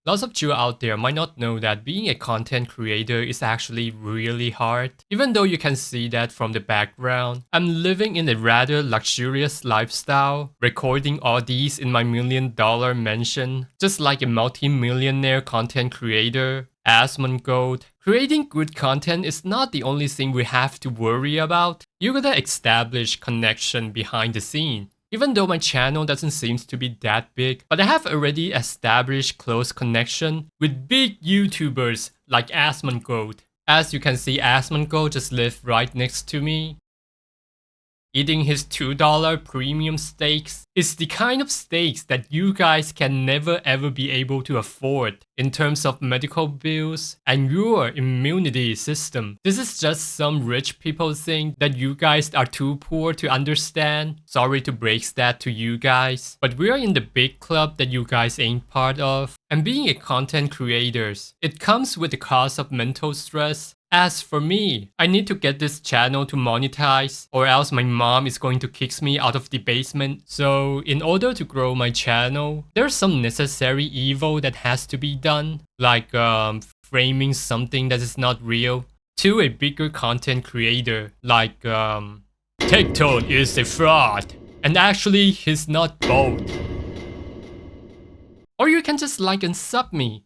Lots of you out there might not know that being a content creator is actually really hard. Even though you can see that from the background, I'm living in a rather luxurious lifestyle, recording all these in my $1,000,000 mansion, just like a multi-millionaire content creator. Asmon Gold. Creating good content is not the only thing we have to worry about. You gotta establish connection behind the scene. Even though my channel doesn't seem to be that big, but I have already established close connection with big YouTubers like Asmon Gold. As you can see, Asmon Gold just lived right next to me. Eating his $2 premium steaks is the kind of steaks that you guys can never ever be able to afford in terms of medical bills and your immunity system. This is just some rich people thing that you guys are too poor to understand. Sorry to break that to you guys, but we are in the big club that you guys ain't part of. And being a content creator, it comes with the cost of mental stress. As for me, I need to get this channel to monetize or else my mom is going to kick me out of the basement. So in order to grow my channel, there's some necessary evil that has to be done, like framing something that is not real to a bigger content creator, like TikTok is a fraud and actually he's not both. Or you can just like and sub me.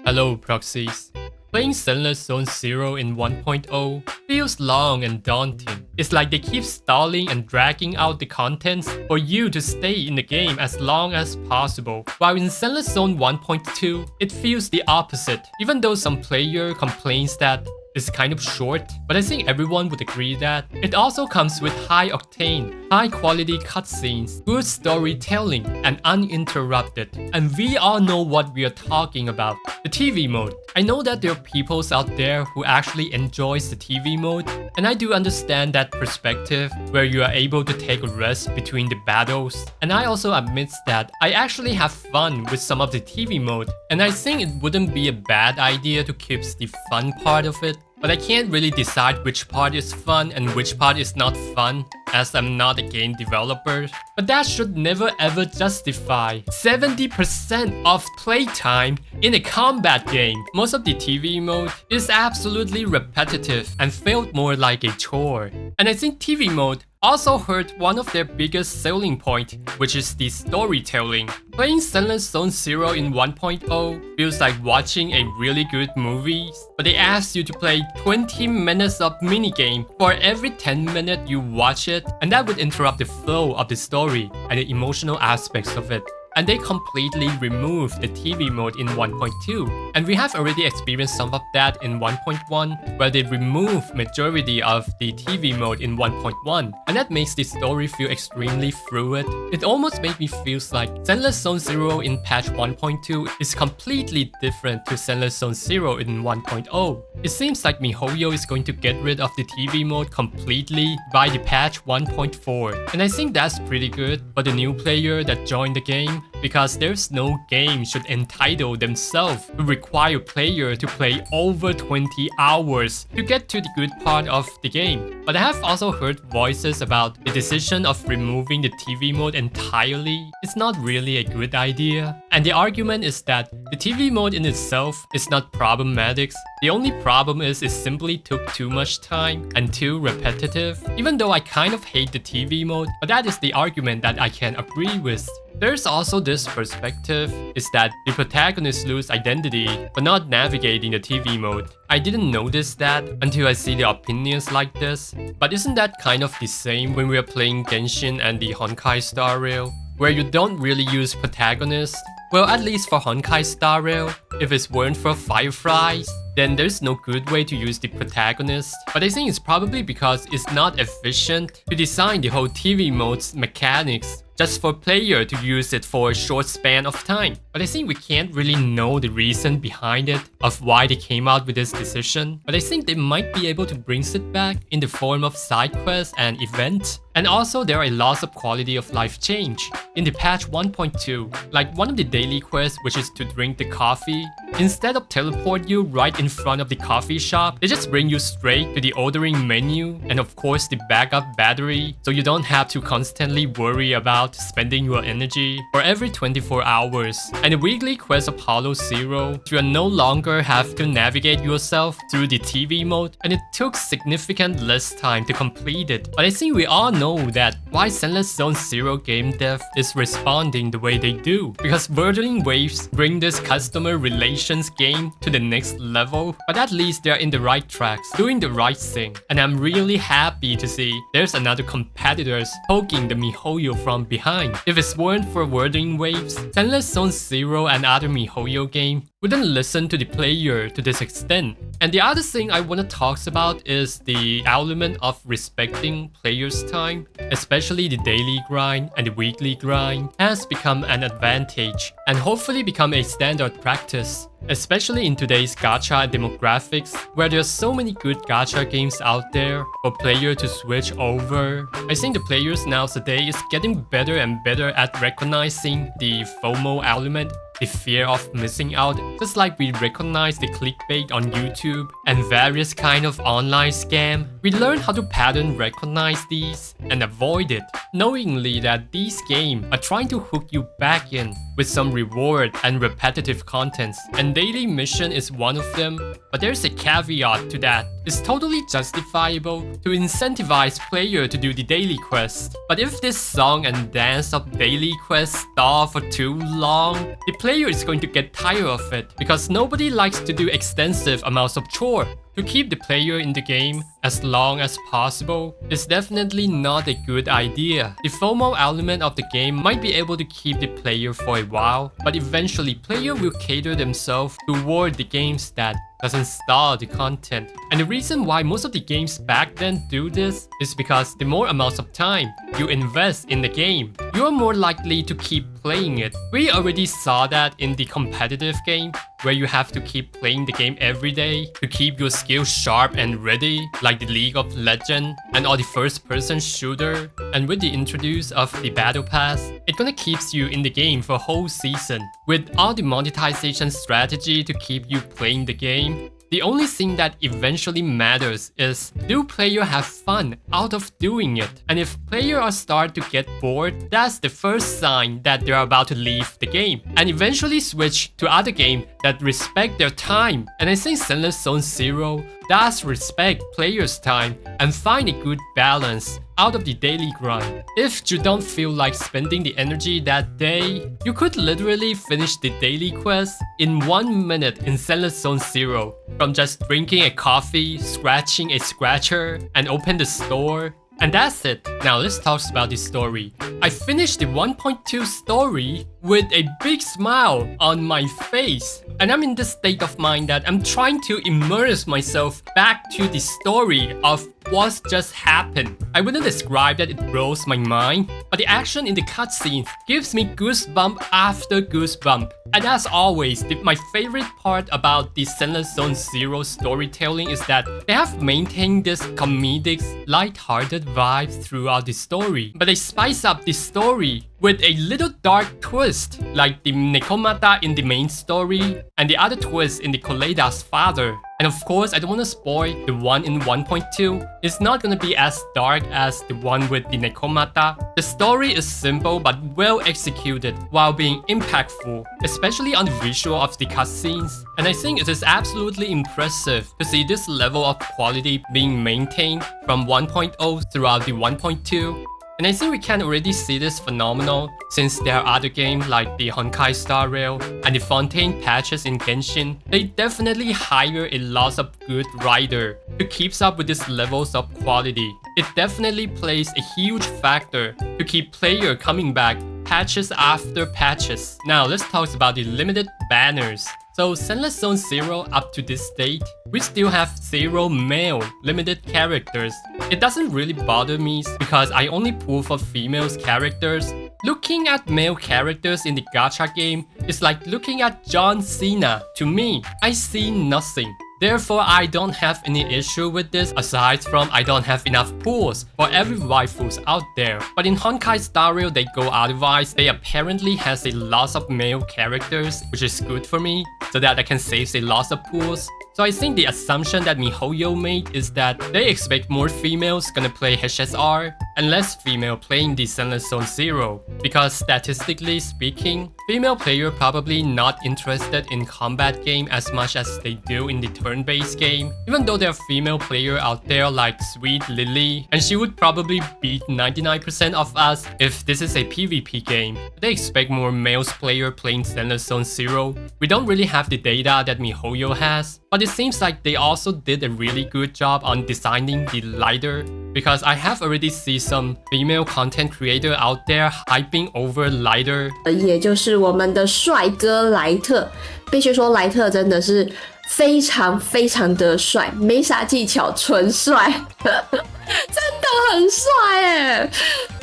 Hello proxies. Playing Zenless Zone 0 in 1.0 feels long and daunting. It's like they keep stalling and dragging out the contents for you to stay in the game as long as possible. While in Zenless Zone 1.2, it feels the opposite. Even though some player complains that it's kind of short, but I think everyone would agree that it also comes with high octane, high quality cutscenes, good storytelling, and uninterrupted. And we all know what we are talking about, the TV mode. I know that there are people out there who actually enjoys the TV mode, and I do understand that perspective where you are able to take a rest between the battles. And I also admit that I actually have fun with some of the TV mode, and I think it wouldn't be a bad idea to keep the fun part of it. But I can't really decide which part is fun and which part is not fun, as I'm not a game developer. But that should never ever justify 70% of playtime in a combat game. Most of the TV mode is absolutely repetitive and felt more like a chore. And I think TV mode also hurt one of their biggest selling point, which is the storytelling. Playing Zenless Zone 0 in 1.0 feels like watching a really good movie, but they ask you to play 20 minutes of minigame for every 10 minutes you watch it, and that would interrupt the flow of the story and the emotional aspects of it. And they completely removed the TV mode in 1.2. And we have already experienced some of that in 1.1, where they removed majority of the TV mode in 1.1. And that makes the story feel extremely fluid. It almost made me feel like Zenless Zone 0 in patch 1.2 is completely different to Zenless Zone 0 in 1.0. It seems like MiHoYo is going to get rid of the TV mode completely by the patch 1.4. And I think that's pretty good for the new player that joined the game, because there's no game should entitle themselves to require player to play over 20 hours to get to the good part of the game. But I have also heard voices about the decision of removing the TV mode entirely. It's not really a good idea. And the argument is that the TV mode in itself is not problematic. The only problem is it simply took too much time and too repetitive. Even though I kind of hate the TV mode, but that is the argument that I can agree with. There's also this perspective, is that the protagonist lose identity for not navigating the TV mode. I didn't notice that until I see the opinions like this, but isn't that kind of the same when we are playing Genshin and the Honkai Star Rail, where you don't really use protagonists? Well, at least for Honkai Star Rail, if it weren't for Fireflies, then there's no good way to use the protagonist. But I think it's probably because it's not efficient to design the whole TV mode's mechanics just for player to use it for a short span of time. But I think we can't really know the reason behind it, of why they came out with this decision. But I think they might be able to bring it back in the form of side quests and events. And also there are a loss of quality of life change. In the patch 1.2, like one of the daily quests, which is to drink the coffee, Instead of teleport you right in front of the coffee shop, they just bring you straight to the ordering menu and of course the backup battery, so you don't have to constantly worry about spending your energy for every 24 hours. And the weekly quest of Hollow Zero, you no longer have to navigate yourself through the TV mode, and it took significant less time to complete it. But I think we all know that why Zenless Zone Zero game dev is responding the way they do, because Wuthering Waves bring this customer relations game to the next level, but at least they're in the right tracks, doing the right thing. And I'm really happy to see there's another competitors poking the MiHoYo from behind. If it weren't for Wuthering Waves, Zenless Zone Zero and other MiHoYo game wouldn't listen to the player to this extent. And the other thing I want to talk about is the element of respecting players' time, especially the daily grind and the weekly grind has become an advantage and hopefully become a standard practice, especially in today's gacha demographics where there's so many good gacha games out there for players to switch over. I think the players nowadays is getting better and better at recognizing the FOMO element, the fear of missing out, just like we recognize the clickbait on YouTube and various kind of online scam. We learn how to pattern recognize these and avoid it, knowingly that these games are trying to hook you back in with some reward and repetitive contents, and daily mission is one of them. But there's a caveat to that. It's totally justifiable to incentivize player to do the daily quest. But if this song and dance of daily quests stall for too long, the player is going to get tired of it, because nobody likes to do extensive amounts of chore. To keep the player in the game as long as possible is definitely not a good idea. The FOMO element of the game might be able to keep the player for a while, but eventually player will cater themselves toward the games that doesn't stall the content. And the reason why most of the games back then do this is because the more amounts of time you invest in the game, you're more likely to keep playing it. We already saw that in the competitive game, where you have to keep playing the game every day to keep your skills sharp and ready, like the League of Legends and all the first-person shooter. And with the introduce of the Battle Pass, it gonna keeps you in the game for a whole season. With all the monetization strategy to keep you playing the game, the only thing that eventually matters is, do player have fun out of doing it? And if player are start to get bored, that's the first sign that they're about to leave the game and eventually switch to other game that respect their time. And I think Zenless Zone Zero does respect players' time and find a good balance out of the daily grind. If you don't feel like spending the energy that day, you could literally finish the daily quest in 1 minute in Zenless Zone Zero, from just drinking a coffee, scratching a scratcher, and open the store. And that's it. Now let's talk about the story. I finished the 1.2 story with a big smile on my face. And I'm in this state of mind that I'm trying to immerse myself back to the story of what's just happened. I wouldn't describe that it blows my mind, but the action in the cutscene gives me goosebump after goosebump. And as always, my favorite part about the Zenless Zone Zero storytelling is that they have maintained this comedic, light-hearted vibe throughout the story. But they spice up the story with a little dark twist, like the Nekomata in the main story, and the other twist in the Koleda's father. And of course, I don't want to spoil the one in 1.2. It's not gonna be as dark as the one with the Nekomata. The story is simple but well executed while being impactful, especially on the visual of the cutscenes. And I think it is absolutely impressive to see this level of quality being maintained from 1.0 throughout the 1.2. And I think we can already see this phenomenon since there are other games like the Honkai Star Rail and the Fontaine patches in Genshin. They definitely hire a lot of good writer to keep up with these levels of quality. It definitely plays a huge factor to keep player coming back patches after patches. Now let's talk about the limited banners. So Zenless Zone Zero up to this date, we still have 0 male limited characters. It doesn't really bother me because I only pull for females characters. Looking at male characters in the gacha game is like looking at John Cena. To me, I see nothing. Therefore, I don't have any issue with this aside from I don't have enough pools for every waifus out there. But in Honkai Star Rail, they go otherwise. They apparently has a lot of male characters, which is good for me. so that I can save a lots of pools. So I think the assumption that MiHoYo made is that they expect more females gonna play HSR and less female playing the Zenless Zone Zero, because statistically speaking, female player probably not interested in combat game as much as they do in the turn-based game. Even though there are female player out there like Sweet Lily, and she would probably beat 99% of us if this is a PvP game. They expect more males player playing Zenless Zone Zero. We don't really have the data that MiHoYo has, but it seems like they also did a really good job on designing the lighter, because I have already seen some female content creator out there hyping over lighter. 也就是我们的帅哥莱特，必须说莱特真的是非常非常的帅，没啥技巧，纯帅，真的很帅耶！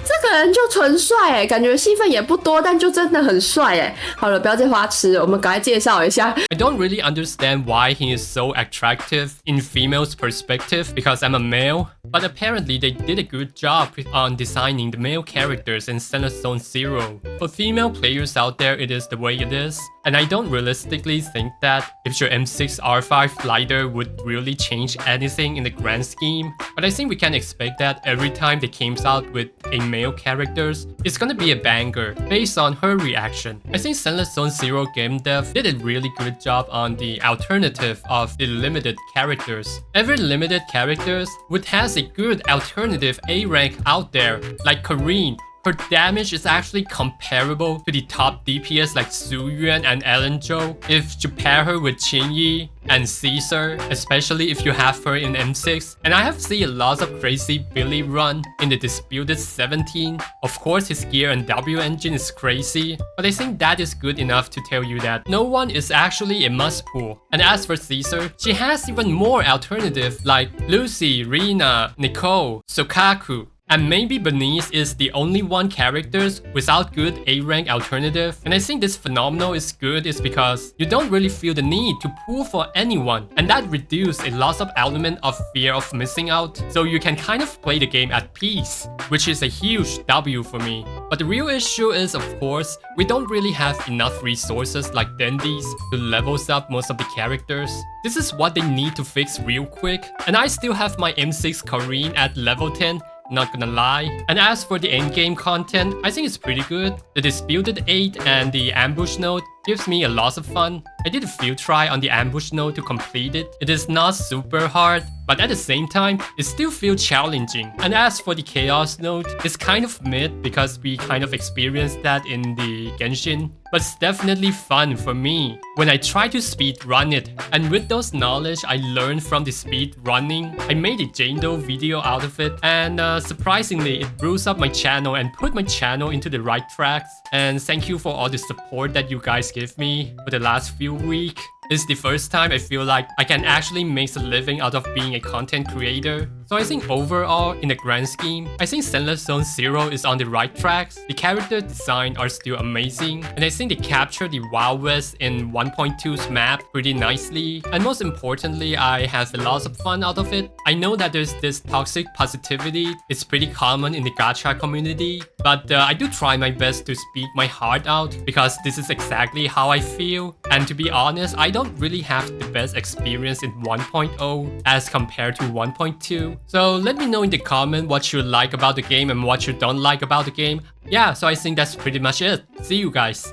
这个人就纯帅哎，感觉戏份也不多，但就真的很帅哎。好了，不要再花痴了，我们赶快介绍一下。I don't really understand why he is so attractive in female's perspective because I'm a male, but apparently they did a good job on designing the male characters in Zenless Zone Zero. For female players out there, it is the way it is, and I don't realistically think that if your M6R5 lighter would really change anything in the grand scheme, but I think we can expect that every time they came out with a male characters, it's gonna be a banger based on her reaction. I think Zenless Zone Zero game dev did a really good job on the alternative of the limited characters. Every limited characters would has a good alternative A rank out there, like Karine. Her damage is actually comparable to the top DPS like Su Yuan and Ellen Zhou if you pair her with Qingyi and Caesar, especially if you have her in M6. And I have seen a lot of crazy Billy run in the Disputed 17. Of course his gear and W engine is crazy, but I think that is good enough to tell you that no one is actually a must pull. And as for Caesar, she has even more alternative like Lucy, Rina, Nicole, Sokaku. And maybe Bernice is the only one characters without good A-rank alternative. And I think this phenomenon is good is because you don't really feel the need to pull for anyone. And that reduces a lot of element of fear of missing out. So you can kind of play the game at peace, which is a huge W for me. But the real issue is, of course, we don't really have enough resources like Dendies to level up most of the characters. This is what they need to fix real quick. And I still have my M6 Karine at level 10. Not gonna lie. And as for the endgame content, I think it's pretty good. The Disputed 8 and the Ambush node gives me a lot of fun. I did a few try on the Ambush node to complete it. It is not super hard, but at the same time, it still feels challenging. And as for the Chaos node, it's kind of mid because we kind of experienced that in the Genshin. But it's definitely fun for me when I try to speed run it. And with those knowledge I learned from the speed running, I made a Jane-Do video out of it. And surprisingly, it bruised up my channel and put my channel into the right tracks. And thank you for all the support that you guys give me for the last few weeks. This is the first time I feel like I can actually make a living out of being a content creator. So I think overall, in the grand scheme, I think Zenless Zone Zero is on the right tracks. The character design are still amazing, and I think they capture the Wild West in 1.2's map pretty nicely. And most importantly, I have a lot of fun out of it. I know that there's this toxic positivity. It's pretty common in the gacha community, but I do try my best to speak my heart out because this is exactly how I feel. And to be honest, I don't really have the best experience in 1.0 as compared to 1.2. So let me know in the comment what you like about the game and what you don't like about the game. Yeah, so I think that's pretty much it. See you guys.